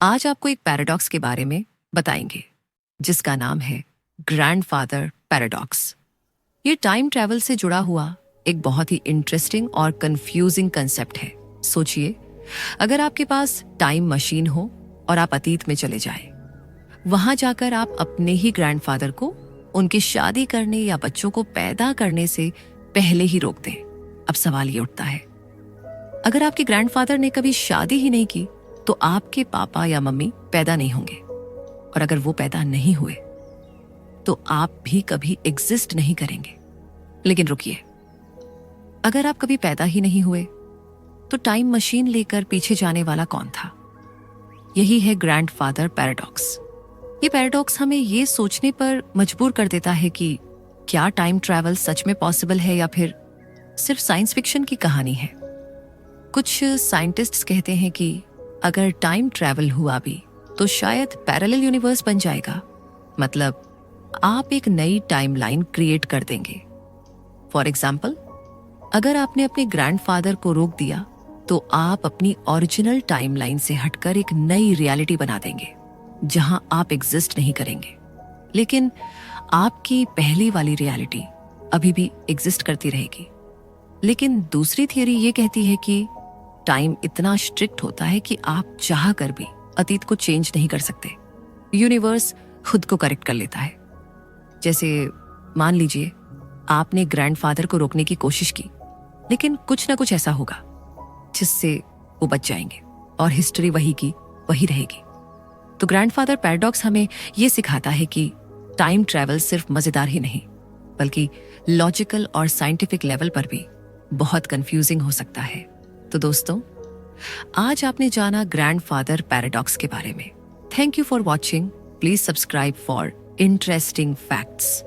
आज आपको एक पैराडॉक्स के बारे में बताएंगे जिसका नाम है ग्रैंडफादर पैराडॉक्स। ये टाइम ट्रैवल से जुड़ा हुआ एक बहुत ही इंटरेस्टिंग और कंफ्यूजिंग कंसेप्ट है। सोचिए, अगर आपके पास टाइम मशीन हो और आप अतीत में चले जाए, वहां जाकर आप अपने ही ग्रैंडफादर को उनकी शादी करने या बच्चों को पैदा करने से पहले ही रोक दें। अब सवाल ये उठता है, अगर आपके ग्रैंडफादर ने कभी शादी ही नहीं की तो आपके पापा या मम्मी पैदा नहीं होंगे, और अगर वो पैदा नहीं हुए तो आप भी कभी एग्जिस्ट नहीं करेंगे। लेकिन रुकिए, अगर आप कभी पैदा ही नहीं हुए तो टाइम मशीन लेकर पीछे जाने वाला कौन था? यही है ग्रैंडफादर पैराडॉक्स। ये पैराडॉक्स हमें ये सोचने पर मजबूर कर देता है कि क्या टाइम ट्रैवल सच में पॉसिबल है या फिर सिर्फ साइंस फिक्शन की कहानी है। कुछ साइंटिस्ट्स कहते हैं कि अगर टाइम ट्रैवल हुआ भी तो शायद पैरेलल यूनिवर्स बन जाएगा, मतलब आप एक नई टाइमलाइन क्रिएट कर देंगे। फॉर एग्जाम्पल, अगर आपने अपने ग्रैंडफादर को रोक दिया तो आप अपनी ओरिजिनल टाइमलाइन से हटकर एक नई रियलिटी बना देंगे जहां आप एग्जिस्ट नहीं करेंगे, लेकिन आपकी पहली वाली रियलिटी अभी भी एग्जिस्ट करती रहेगी। लेकिन दूसरी थियरी ये कहती है कि टाइम इतना स्ट्रिक्ट होता है कि आप चाह कर भी अतीत को चेंज नहीं कर सकते। यूनिवर्स खुद को करेक्ट कर लेता है। जैसे मान लीजिए आपने ग्रैंडफादर को रोकने की कोशिश की, लेकिन कुछ ना कुछ ऐसा होगा जिससे वो बच जाएंगे और हिस्ट्री वही की वही रहेगी। तो ग्रैंडफादर पैराडॉक्स हमें ये सिखाता है कि टाइम ट्रैवल सिर्फ मजेदार ही नहीं, बल्कि लॉजिकल और साइंटिफिक लेवल पर भी बहुत कंफ्यूजिंग हो सकता है। तो दोस्तों, आज आपने जाना ग्रैंडफादर पैराडॉक्स के बारे में। Thank you for watching. Please subscribe for interesting facts.